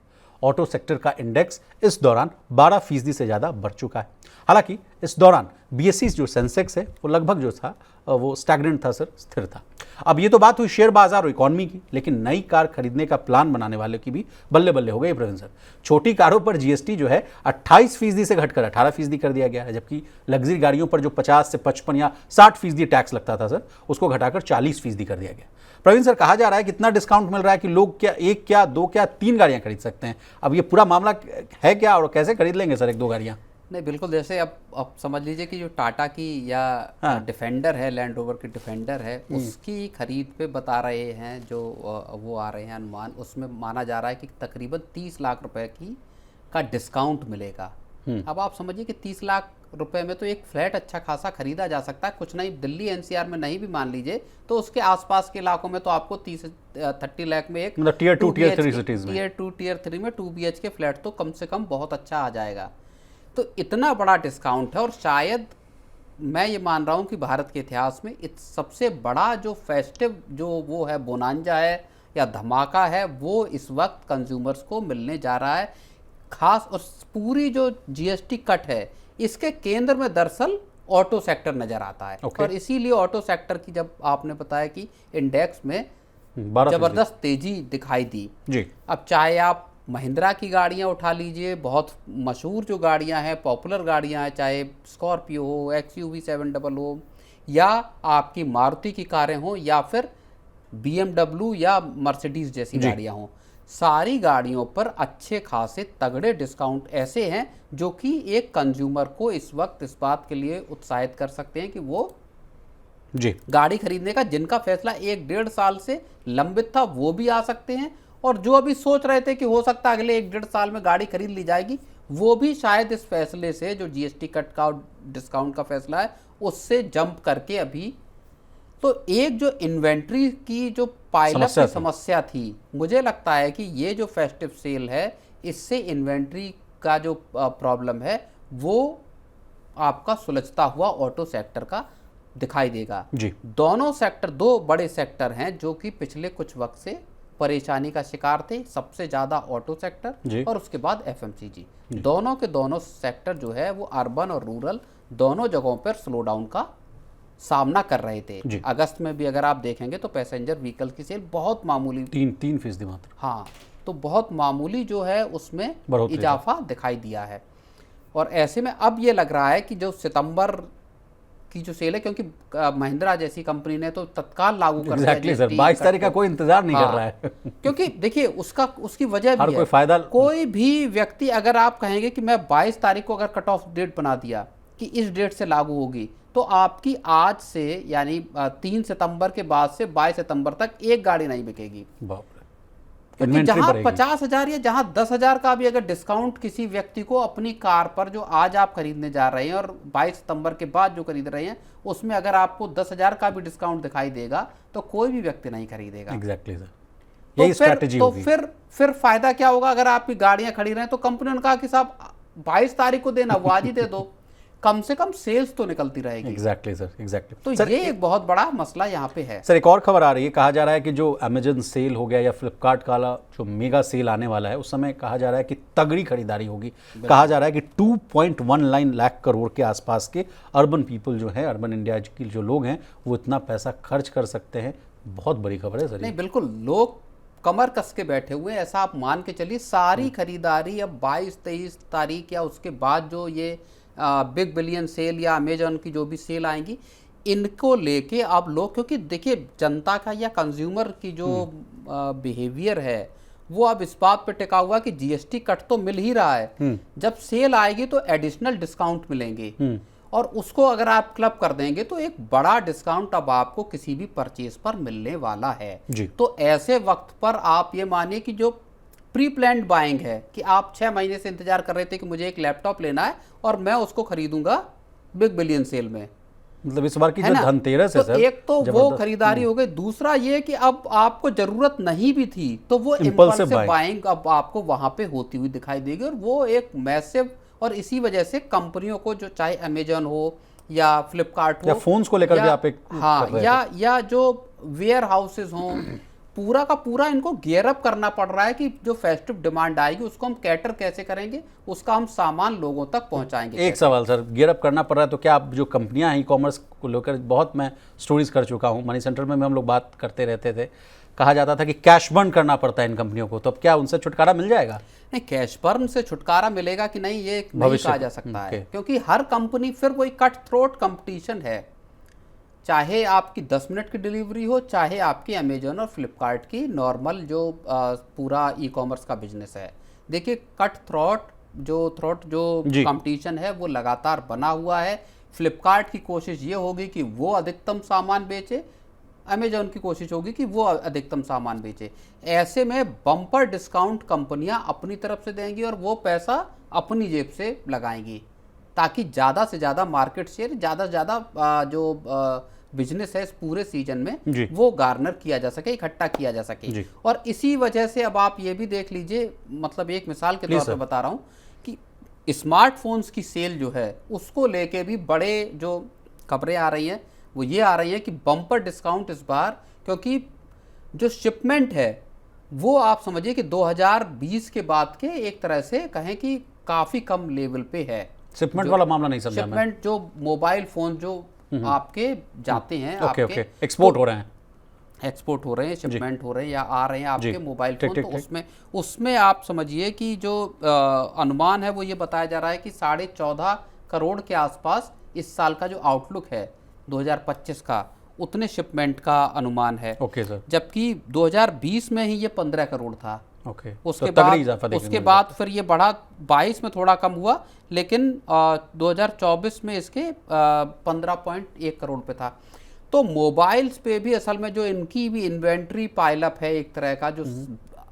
ऑटो सेक्टर का इंडेक्स इस दौरान 12% से ज़्यादा बढ़ चुका है। हालांकि इस दौरान बीएसई जो सेंसेक्स है वो लगभग जो था वो स्टैग्नेंट था सर, स्थिर था। अब ये तो बात हुई शेयर बाजार और इकॉनमी की, लेकिन नई कार खरीदने का प्लान बनाने वाले की भी बल्ले बल्ले हो गई प्रवीण सर। छोटी कारों पर जीएसटी जो है 28% से घटकर 18% कर दिया गया है, जबकि लग्जरी गाड़ियों पर जो 50 से 55 या 60% टैक्स लगता था सर, उसको घटाकर 40% कर दिया गया। प्रवीण सर, कहा जा रहा है कि इतना डिस्काउंट मिल रहा है कि लोग क्या एक क्या दो क्या 3 गाड़ियां खरीद सकते हैं। अब ये पूरा मामला है क्या और कैसे खरीद लेंगे सर 1-2 गाड़ियां? नहीं, बिल्कुल। जैसे अब समझ लीजिए कि जो टाटा की या डिफेंडर है, लैंड रोवर की डिफेंडर है, उसकी खरीद पे बता रहे हैं जो वो आ रहे हैं अनुमान, उसमें माना जा रहा है कि तकरीबन 30 लाख रुपए का डिस्काउंट मिलेगा। अब आप समझिए कि 30 लाख रुपए में तो एक फ्लैट अच्छा खासा खरीदा जा सकता है। कुछ नहीं, दिल्ली एनसीआर में नहीं भी मान लीजिए तो उसके आसपास के इलाकों में तो आपको 30 लाख में एक मतलब टियर 2 टियर 3 सिटीज में, टियर 2 टियर 3 में 2 BHK फ्लैट तो कम से कम बहुत अच्छा आ जाएगा। तो इतना बड़ा डिस्काउंट है, और शायद मैं ये मान रहा हूँ कि भारत के इतिहास में सबसे बड़ा जो फेस्टिव जो वो है बोनांजा है या धमाका है, वो इस वक्त कंज्यूमर्स को मिलने जा रहा है। खास और पूरी जो जीएसटी कट है, इसके केंद्र में दरअसल ऑटो सेक्टर नजर आता है। और इसीलिए ऑटो सेक्टर की, जब आपने बताया कि इंडेक्स में जबरदस्त तेजी दिखाई दी जी। अब चाहे आप महिंद्रा की गाड़ियां उठा लीजिए, बहुत मशहूर जो गाड़ियां हैं, पॉपुलर गाड़ियां हैं, चाहे स्कॉर्पियो हो, XUV 700 हो, या आपकी मारुति की कारें हों, या फिर BMW या मर्सिडीज जैसी गाड़ियां हों, सारी गाड़ियों पर अच्छे खासे तगड़े डिस्काउंट ऐसे हैं जो कि एक कंज्यूमर को इस वक्त इस बात के लिए उत्साहित कर सकते हैं कि वो जी गाड़ी खरीदने का, जिनका फैसला 1-1.5 साल से लंबित था, वो भी आ सकते हैं। और जो अभी सोच रहे थे कि हो सकता है अगले 1-1.5 साल में गाड़ी खरीद ली जाएगी, वो भी शायद इस फैसले से, जो जीएसटी कट का और डिस्काउंट का फैसला है, उससे जंप करके अभी तो एक जो इन्वेंट्री की जो पाइलअप की समस्या थी, मुझे लगता है कि ये जो फेस्टिव सेल है, इससे इन्वेंट्री का जो प्रॉब्लम है वो आपका सुलझता हुआ ऑटो सेक्टर का दिखाई देगा जी। दोनों सेक्टर, 2 बड़े सेक्टर हैं जो कि पिछले कुछ वक्त से परेशानी का शिकार थे। सबसे ज्यादा ऑटो सेक्टर और उसके बाद FMCG। दोनों के दोनों सेक्टर जो है वो अर्बन और रूरल दोनों जगहों पर स्लो डाउन का सामना कर रहे थे। अगस्त में भी अगर आप देखेंगे तो पैसेंजर व्हीकल की सेल बहुत मामूली 3% मात्र, हाँ, तो बहुत मामूली जो है उसमें इजाफा दिखाई दिया है। और ऐसे में अब ये लग रहा है कि जो सितंबर की जो सेल है, क्योंकि महिंद्रा जैसी कंपनी ने तो तत्काल लागू कर दिया। Exactly सर, 22 तारीख का कोई इंतजार नहीं कर रहा है क्योंकि देखिए उसकी वजह भी है, फायदा, कोई भी व्यक्ति अगर आप कहेंगे कि मैं 22 तारीख को अगर कट ऑफ डेट बना दिया कि इस डेट से लागू होगी, तो आपकी आज से यानी 3 सितंबर के बाद से 22 सितंबर तक एक गाड़ी नहीं बिकेगी। क्योंकि जहां 50,000 या जहां 10,000 का भी अगर डिस्काउंट किसी व्यक्ति को अपनी कार पर जो आज आप खरीदने जा रहे हैं और 22 सितंबर के बाद जो खरीद रहे हैं, उसमें अगर आपको 10,000 का भी डिस्काउंट दिखाई देगा तो कोई भी व्यक्ति नहीं खरीदेगा। एग्जैक्टली सर, यही स्ट्रैटेजी होगी। फिर फायदा क्या होगा? अगर आपकी गाड़ियां खड़ी रहे तो कंपनी ने कहा कि साहब 22 तारीख को देना, वो आज ही दे दो, कम से कम सेल्स तो निकलती रहेगी। Exactly sir, exactly. तो सर, ये एक बहुत बड़ा मसला यहाँ पे है। सर, एक और खबर आ रही है, कहा जा रहा है कि जो अमेजन सेल हो गया या फ्लिपकार्ट का जो मेगा सेल आने वाला है, उस समय कहा जा रहा है कि तगड़ी खरीदारी होगी। कहा जा रहा है कि 2.19 लाख करोड़ के आसपास के अर्बन पीपल जो है, अर्बन इंडिया के जो लोग हैं, वो इतना पैसा खर्च कर सकते हैं। बहुत बड़ी खबर है सर। नहीं, बिल्कुल, लोग कमर कस के बैठे हुए, ऐसा आप मान के चलिए। सारी खरीदारी अब 22-23 तारीख या उसके बाद जो ये बिग बिलियन सेल या अमेजन की जो भी सेल आएंगी, इनको लेके आप लोग, क्योंकि देखिए जनता का या कंज्यूमर की जो बिहेवियर है वो अब इस बात पे टिका हुआ कि जीएसटी कट तो मिल ही रहा है, जब सेल आएगी तो एडिशनल डिस्काउंट मिलेंगे, और उसको अगर आप क्लब कर देंगे तो एक बड़ा डिस्काउंट अब आपको किसी भी परचेज पर मिलने वाला है जी। तो ऐसे वक्त पर आप ये मानिए कि जो प्री प्लान्ड बाइंग है कि आप 6 महीने से इंतजार कर रहे थे कि मुझे एक लैपटॉप लेना है और मैं उसको खरीदूंगा बिग बिलियन सेल में, मतलब इस बार की जो धनतेरस है तो सर, एक तो वो खरीदारी हो गई। दूसरा ये कि अब आपको जरूरत नहीं भी थी तो वो इम्पल्सिव बाइंग अब आपको वहां पे होती हुई दिखाई देगी, और वो एक मैसिव, और इसी वजह से कंपनियों को, जो चाहे अमेजन हो या फ्लिपकार्ट हो या फोन्स को लेकर भी आप एक हाँ, या जो वेयर हाउसेज हों, पूरा का पूरा इनको गियर अप करना पड़ रहा है कि जो फेस्टिव डिमांड आएगी उसको हम कैटर कैसे करेंगे, उसका हम सामान लोगों तक पहुंचाएंगे। एक सवाल सर, गियर अप करना पड़ रहा है तो क्या आप जो कंपनियां हैं ई कॉमर्स को लेकर, बहुत मैं स्टोरीज कर चुका हूं, मनी सेंटर में हम लोग बात करते रहते थे, कहा जाता था कि कैश बर्न करना पड़ता है इन कंपनियों को, तो अब क्या उनसे छुटकारा मिल जाएगा? नहीं, कैश बर्न से छुटकारा मिलेगा कि नहीं ये नहीं कहा जा सकता है, क्योंकि हर कंपनी फिर वही कट थ्रोट कंपटीशन है। चाहे आपकी 10 मिनट की डिलीवरी हो, चाहे आपकी अमेजोन और फ्लिपकार्ट की नॉर्मल जो पूरा ई कॉमर्स का बिजनेस है। देखिए कट थ्रोट जो कंपटीशन है वो लगातार बना हुआ है। फ्लिपकार्ट की कोशिश ये होगी कि वो अधिकतम सामान बेचे, अमेजोन की कोशिश होगी कि वो अधिकतम सामान बेचे। ऐसे में बम्पर डिस्काउंट कंपनियां अपनी तरफ से देंगी और वो पैसा अपनी जेब से लगाएंगी, ताकि ज़्यादा से ज़्यादा मार्केट शेयर, ज़्यादा से ज़्यादा जो बिजनेस है इस पूरे सीजन में वो गार्नर किया जा सके, इकट्ठा किया जा सके। और इसी वजह से अब आप ये भी देख लीजिए, मतलब एक मिसाल के तौर पे बता रहा हूँ कि स्मार्टफोन्स की सेल जो है उसको लेके भी बड़े जो खबरें आ रही हैं वो ये आ रही है कि बम्पर डिस्काउंट इस बार, क्योंकि जो शिपमेंट है वो आप समझिए कि 2020 के बाद के एक तरह से कहें कि काफ़ी कम लेवल पे है। शिपमेंट वाला मामला नहीं समझा मैं। शिपमेंट जो मोबाइल फोन जो आपके जाते हैं, आपके एक्सपोर्ट हो रहे हैं, शिपमेंट हो रहे हैं या आ रहे हैं आपके मोबाइल फोन, तो उसमें आप समझिए कि जो अनुमान है वो ये बताया जा रहा है कि 14.5 करोड़ के आसपास इस साल का जो आउटलुक है 2025 का, उतने शिपमेंट का अनुमान है। Okay sir. जबकि 2020 में ही ये 15 करोड़ था। ओके। उसके बाद फिर ये बढ़ा, 22 में थोड़ा कम हुआ, लेकिन 2024 में इसके 15.1 करोड़ पे था। तो मोबाइल्स पे भी असल में जो इनकी भी इन्वेंट्री पाइलअप है एक तरह का, जो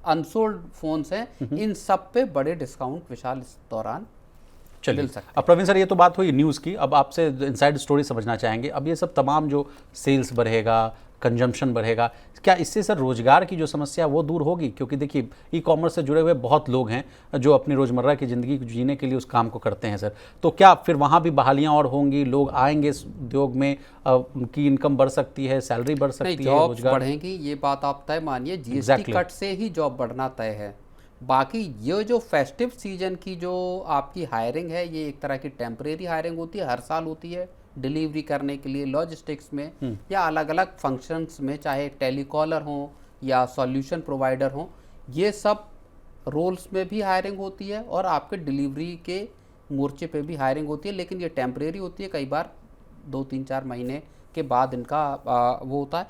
अनसोल्ड फोन्स हैं, इन सब पे बड़े डिस्काउंट विशाल इस दौरान चलिए। अब प्रवीण सर, ये तो बात हुई न्यूज़ की, अब आपसे इनसाइड स्टोरी समझना चाहेंगे। अब ये सब तमाम जो सेल्स बढ़ेगा, कंजम्पशन बढ़ेगा, क्या इससे सर रोजगार की जो समस्या वो दूर होगी? क्योंकि देखिए ई कॉमर्स से जुड़े हुए बहुत लोग हैं जो अपनी रोज़मर्रा की ज़िंदगी जीने के लिए उस काम को करते हैं सर, तो क्या फिर वहाँ भी बहालियाँ और होंगी, लोग आएंगे इस उद्योग में, उनकी इनकम बढ़ सकती है, सैलरी बढ़ सकती है, रोजगार बढ़ेंगी, ये बात आप तय मानिए। जीएसटी कट से ही जॉब बढ़ना तय है। बाकी ये जो फेस्टिव सीजन की जो आपकी हायरिंग है, ये एक तरह की टेम्परेरी हायरिंग होती है, हर साल होती है डिलीवरी करने के लिए, लॉजिस्टिक्स में या अलग अलग फंक्शंस में, चाहे टेलीकॉलर हो या सॉल्यूशन प्रोवाइडर हो, ये सब रोल्स में भी हायरिंग होती है और आपके डिलीवरी के मोर्चे पे भी हायरिंग होती है। लेकिन ये टेम्परेरी होती है, कई बार 2-3-4 महीने के बाद इनका वो होता है।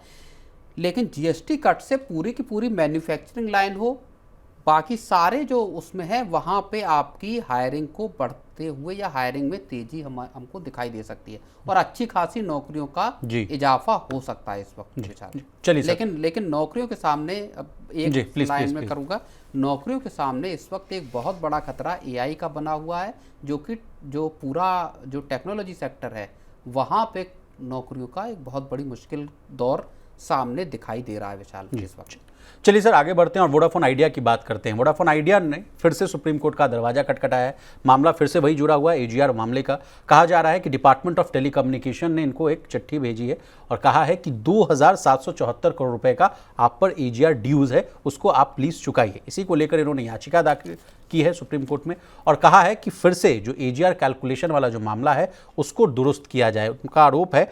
लेकिन जीएसटी कट से पूरी की पूरी मैन्युफैक्चरिंग लाइन हो, बाकी सारे जो उसमें है वहाँ पे आपकी हायरिंग को बढ़ते हुए या हायरिंग में तेजी हमको दिखाई दे सकती है और अच्छी खासी नौकरियों का इजाफा हो सकता है इस वक्त। चलिए, लेकिन नौकरियों के सामने, अब एक लाइन में करूँगा, नौकरियों के सामने इस वक्त एक बहुत बड़ा खतरा एआई का बना हुआ है, जो कि जो पूरा जो टेक्नोलॉजी सेक्टर है वहाँ पे नौकरियों का एक बहुत बड़ी मुश्किल दौर सामने दिखाई दे रहा है विशाल इस वक्त। चलिए सर, आगे बढ़ते हैं और वोडाफोन आइडिया की बात करते हैं। वोडाफोन आइडिया ने फिर से सुप्रीम कोर्ट का दरवाजा खटखटाया है। मामला फिर से वही जुड़ा हुआ है एजीआर मामले का। कहा जा रहा है कि डिपार्टमेंट ऑफ टेलीकम्युनिकेशन ने इनको एक चिट्ठी भेजी है और कहा है कि 2774 करोड़ रुपए का आप पर एजीआर ड्यूज है, उसको आप प्लीज चुकाइए। इसी को लेकर इन्होंने याचिका दाखिल की है सुप्रीम कोर्ट में और कहा है कि फिर से जो एजीआर कैलकुलेशन वाला जो मामला है उसको दुरुस्त किया जाए। उनका आरोप है,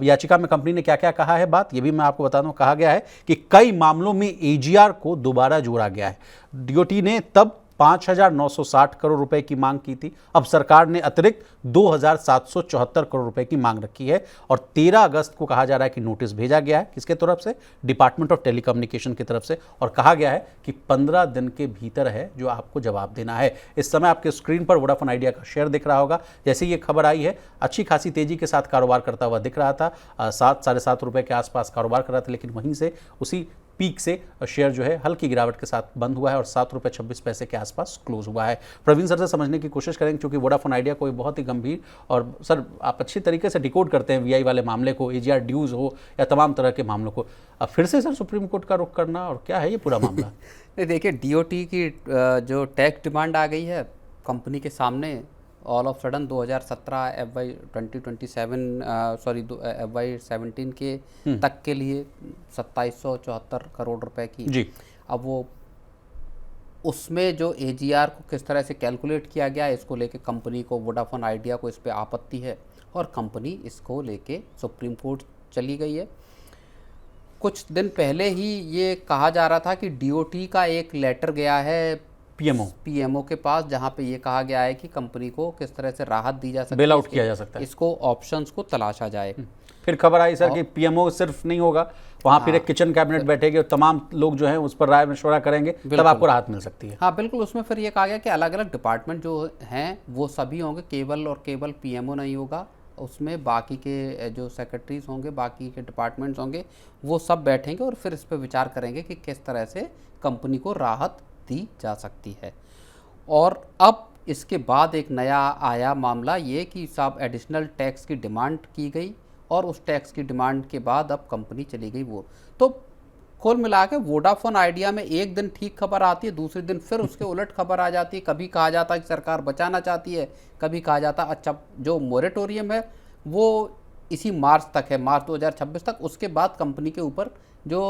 याचिका में कंपनी ने क्या क्या कहा है बात, ये भी मैं आपको बता दूं। कहा गया है कि कई मामलों में एजीआर को दोबारा जोड़ा गया है। डीओटी ने तब 5,960 करोड़ रुपए की मांग की थी, अब सरकार ने अतिरिक्त 2,774 करोड़ रुपए की मांग रखी है और 13 अगस्त को कहा जा रहा है कि नोटिस भेजा गया है। किसके तरफ से? डिपार्टमेंट ऑफ टेलीकम्युनिकेशन की तरफ से, और कहा गया है कि 15 दिन के भीतर है जो आपको जवाब देना है। इस समय आपके स्क्रीन पर वोडाफोन आइडिया का शेयर दिख रहा होगा। जैसे ये खबर आई है, अच्छी खासी तेजी के साथ कारोबार करता हुआ दिख रहा था, 7-7.5 रुपए के आसपास कारोबार कर रहा था, लेकिन वहीं से उसी पीक से शेयर जो है हल्की गिरावट के साथ बंद हुआ है और 7 रुपये 26 पैसे के आसपास क्लोज हुआ है। प्रवीण सर से समझने की कोशिश करेंगे, क्योंकि वोडाफोन आइडिया कोई बहुत ही गंभीर, और सर आप अच्छी तरीके से डिकोड करते हैं वीआई वाले मामले को, एजीआर ड्यूज हो या तमाम तरह के मामलों को। अब फिर से सर सुप्रीम कोर्ट का रुख करना, और क्या है ये पूरा मामला? नहीं, देखिए डीओटी की जो टैक्स डिमांड आ गई है कंपनी के सामने all of sudden 2017 FY 2027 sorry FY 17 के तक के लिए 2774 करोड़ रुपए की। जी। अब वो उसमें जो AGR को किस तरह से कैलकुलेट किया गया इसको लेके कंपनी को, वोडाफोन आइडिया को इस पे आपत्ति है और कंपनी इसको लेके सुप्रीम कोर्ट चली गई है। कुछ दिन पहले ही ये कहा जा रहा था कि DOT का एक लेटर गया है PMO के पास, जहां पे ये कहा गया है कि कंपनी को किस तरह से राहत दी जा सकती है, बेल आउट किया जा सकता है, इसको ऑप्शंस को तलाशा जाए। फिर खबर आई सर कि PMO सिर्फ नहीं होगा, वहां फिर एक किचन कैबिनेट बैठेगी और तमाम लोग जो हैं उस पर राय मशवरा करेंगे, तब आपको राहत मिल सकती है। हाँ बिल्कुल, उसमें फिर ये कहा गया कि अलग अलग डिपार्टमेंट जो हैं वो सभी होंगे, केवल PMO नहीं होगा, उसमें बाकी के जो सेक्रेटरीज होंगे, बाकी के डिपार्टमेंट्स होंगे, वो सब बैठेंगे और फिर इस पर विचार करेंगे कि किस तरह से कंपनी को राहत दी जा सकती है। और अब इसके बाद एक नया आया मामला ये कि साहब एडिशनल टैक्स की डिमांड की गई और उस टैक्स की डिमांड के बाद अब कंपनी चली गई वो। तो कुल मिला के वोडाफोन आइडिया में एक दिन ठीक खबर आती है, दूसरे दिन फिर उसके उलट खबर आ जाती है। कभी कहा जाता है कि सरकार बचाना चाहती है, कभी कहा जाता है अच्छा जो मोरेटोरियम है वो इसी मार्च तक है, मार्च 2026 तक, उसके बाद कंपनी के ऊपर जो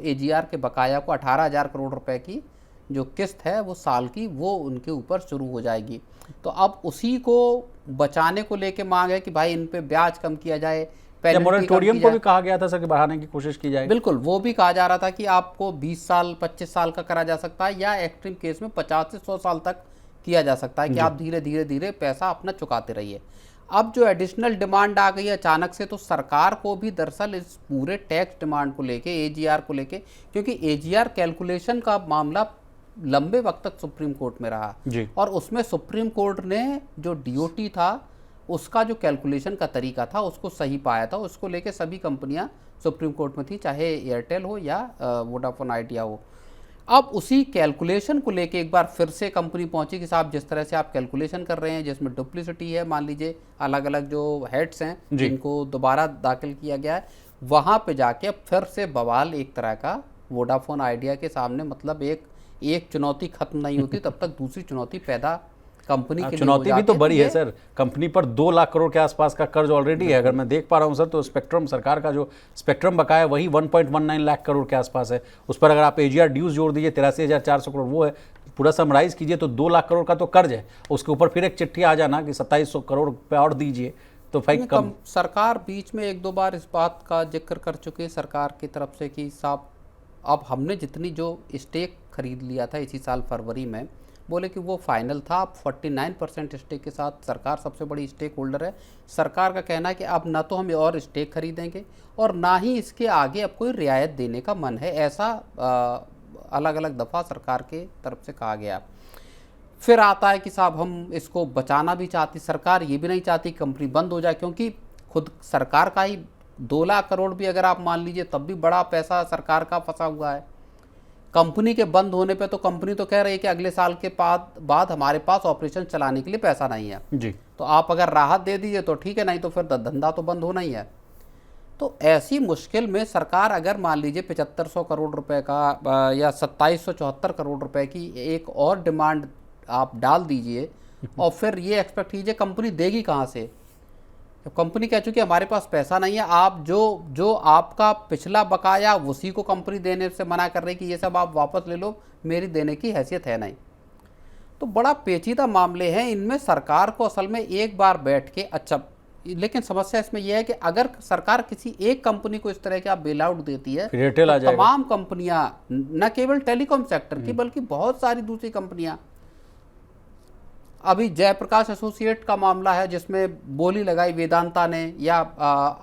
AGR के बकाया को 18,000 करोड़ रुपए की जो किस्त है वो साल की, वो उनके ऊपर शुरू हो जाएगी। तो अब उसी को बचाने को लेके मांग है कि भाई इन पे ब्याज कम किया जाए, मोरेटोरियम को भी कहा गया था सर कि बढ़ाने की कोशिश की जाए। बिल्कुल, वो भी कहा जा रहा था कि आपको 20 साल 25 साल का करा जा सकता है या एक्सट्रीम केस में 50 से 100 साल तक किया जा सकता है कि आप धीरे धीरे पैसा अपना चुकाते रहिए। अब जो एडिशनल डिमांड आ गई है अचानक से, तो सरकार को भी दरअसल इस पूरे टैक्स डिमांड को लेके, AGR को लेके, क्योंकि AGR कैलकुलेशन का मामला लंबे वक्त तक सुप्रीम कोर्ट में रहा जी। और उसमें सुप्रीम कोर्ट ने जो DOT था उसका जो कैलकुलेशन का तरीका था उसको सही पाया था। उसको लेके सभी कंपनियां सुप्रीम कोर्ट में थी, चाहे एयरटेल हो या वोडाफोन आइडिया हो। अब उसी कैलकुलेशन को लेके एक बार फिर से कंपनी पहुंची कि साहब जिस तरह से आप कैलकुलेशन कर रहे हैं जिसमें डुप्लिसिटी है, मान लीजिए अलग अलग जो हेड्स हैं जिनको दोबारा दाखिल किया गया है, वहाँ पे जाके अब फिर से बवाल एक तरह का वोडाफोन आइडिया के सामने, मतलब एक चुनौती खत्म नहीं होती तब तक दूसरी चुनौती पैदा कंपनी के लिए चुनौती भी तो बड़ी है सर। कंपनी पर 2 लाख करोड़ के आसपास का कर्ज ऑलरेडी है। अगर मैं देख पा रहा हूं सर तो स्पेक्ट्रम, सरकार का जो स्पेक्ट्रम बकाया वही 1.19 लाख करोड़ के आसपास है। उस पर अगर आप AGR ड्यूज जोड़ दीजिए 83,400 करोड़ वो है, पूरा समराइज कीजिए तो 2 लाख करोड़ का तो कर्ज है। उसके ऊपर फिर एक चिट्ठी आ जाना कि 2700 करोड़ रुपये और दीजिए, तो भाई कम। सरकार बीच में 1-2 बार इस बात का जिक्र कर चुकी है सरकार की तरफ से कि साहब अब हमने जितनी जो स्टेक खरीद लिया था इसी साल फरवरी में, बोले कि वो फाइनल था। अब 49% स्टेक के साथ सरकार सबसे बड़ी स्टेक होल्डर है। सरकार का कहना है कि अब ना तो हम और स्टेक खरीदेंगे और ना ही इसके आगे अब कोई रियायत देने का मन है, ऐसा अलग अलग दफ़ा सरकार के तरफ से कहा गया। फिर आता है कि साहब हम इसको बचाना भी चाहती सरकार, ये भी नहीं चाहती कंपनी बंद हो जाए, क्योंकि खुद सरकार का ही 2 लाख करोड़ भी अगर आप मान लीजिए तब भी बड़ा पैसा सरकार का फंसा हुआ है। कंपनी के बंद होने पे तो कंपनी तो कह रही है कि अगले साल के बाद हमारे पास ऑपरेशन चलाने के लिए पैसा नहीं है जी। तो आप अगर राहत दे दीजिए तो ठीक है, नहीं तो फिर धंधा तो बंद होना ही है। तो ऐसी मुश्किल में सरकार अगर मान लीजिए 7500 करोड़ रुपए का या 2774 करोड़ रुपए की एक और डिमांड आप डाल दीजिए और फिर ये एक्सपेक्ट कीजिए कंपनी देगी कहाँ से। कंपनी कह चुकी है हमारे पास पैसा नहीं है, आप जो आपका पिछला बकाया उसी को कंपनी देने से मना कर रही कि ये सब आप वापस ले लो, मेरी देने की हैसियत है नहीं। तो बड़ा पेचीदा मामले हैं इनमें। सरकार को असल में एक बार बैठ के, अच्छा लेकिन समस्या इसमें यह है कि अगर सरकार किसी एक कंपनी को इस तरह के आप बेल आउट देती है तो तमाम कंपनियां, न केवल टेलीकॉम सेक्टर की बल्कि बहुत सारी दूसरी कंपनियां, अभी जयप्रकाश एसोसिएट का मामला है जिसमें बोली लगाई वेदांता ने या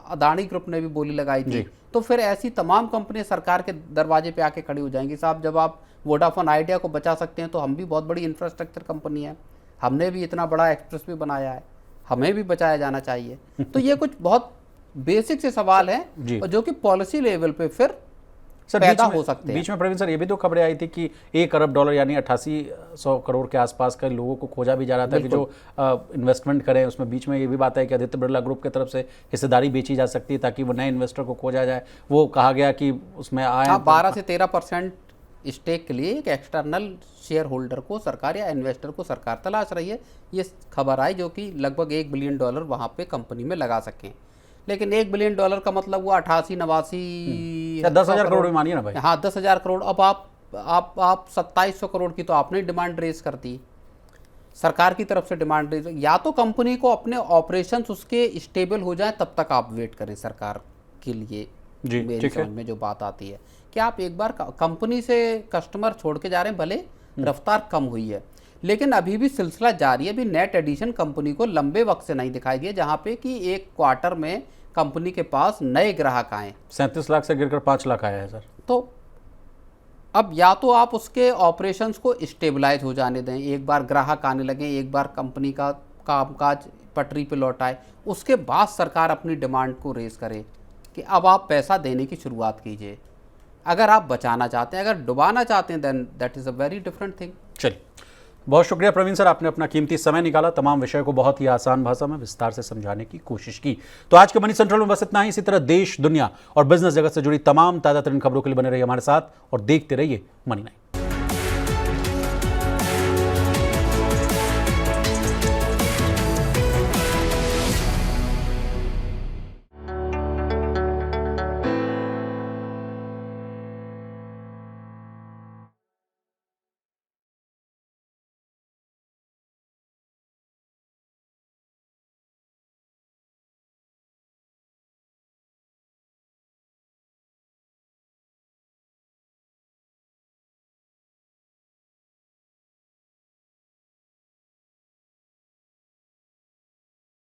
अदानी ग्रुप ने भी बोली लगाई थी, तो फिर ऐसी तमाम कंपनियां सरकार के दरवाजे पे आके खड़ी हो जाएंगी। साहब जब आप वोडाफोन आइडिया को बचा सकते हैं तो हम भी बहुत बड़ी इंफ्रास्ट्रक्चर कंपनी है, हमने भी इतना बड़ा एक्सप्रेस भी बनाया है, हमें भी बचाया जाना चाहिए। तो ये कुछ बहुत बेसिक से सवाल हैं और जो कि पॉलिसी लेवल पे फिर सर पैदा हो सकते हैं। बीच में प्रवीण सर ये भी तो खबरें आई थी कि $1 अरब यानी 8800 करोड़ के आसपास का लोगों को खोजा भी जा रहा था कि जो इन्वेस्टमेंट करें। उसमें बीच में ये भी बात है कि आदित्य बिरला ग्रुप की तरफ से हिस्सेदारी बेची जा सकती है ताकि वो नए इन्वेस्टर को खोजा जाए। वो कहा गया कि उसमें आए 12 से 13% स्टेक के लिए एक एक्सटर्नल शेयर होल्डर को सरकार या इन्वेस्टर को सरकार तलाश रही है। ये खबर आई जो कि लगभग $1 बिलियन वहाँ पे कंपनी में लगा सकें। लेकिन $1 बिलियन का मतलब हुआ 88-89 10,000 करोड़ भी मानिए ना भाई। हाँ, 10,000 करोड़। अब आप 2700 करोड़ की तो आपने डिमांड रेज कर दी, सरकार की तरफ से डिमांड रेज। या तो कंपनी को अपने ऑपरेशंस उसके स्टेबल हो जाए तब तक आप वेट करें सरकार के लिए। जी, मेरी समझ में जो बात आती है कि आप एक बार कंपनी से कस्टमर छोड़ के जा रहे हैं, भले रफ्तार कम हुई है लेकिन अभी भी सिलसिला जारी है। अभी नेट एडिशन कंपनी को लंबे वक्त से नहीं दिखाई दिए, जहां पे कि एक क्वार्टर में कंपनी के पास नए ग्राहक आए। 37 लाख से गिरकर 5 लाख आया है सर। तो अब या तो आप उसके ऑपरेशंस को स्टेबलाइज हो जाने दें, एक बार ग्राहक आने लगे, एक बार कंपनी का कामकाज पटरी पे लौट आए, उसके बाद सरकार अपनी डिमांड को रेज करे कि अब आप पैसा देने की शुरुआत कीजिए। अगर आप बचाना चाहते हैं, अगर डुबाना चाहते हैं, then that is a very different thing. चलिए, बहुत शुक्रिया प्रवीण सर, आपने अपना कीमती समय निकाला, तमाम विषय को बहुत ही आसान भाषा में विस्तार से समझाने की कोशिश की। तो आज के मनी सेंट्रल में बस इतना ही। इसी तरह देश, दुनिया और बिजनेस जगत से जुड़ी तमाम ताज़ा तरीन खबरों के लिए बने रहिए हमारे साथ और देखते रहिए मनी 9।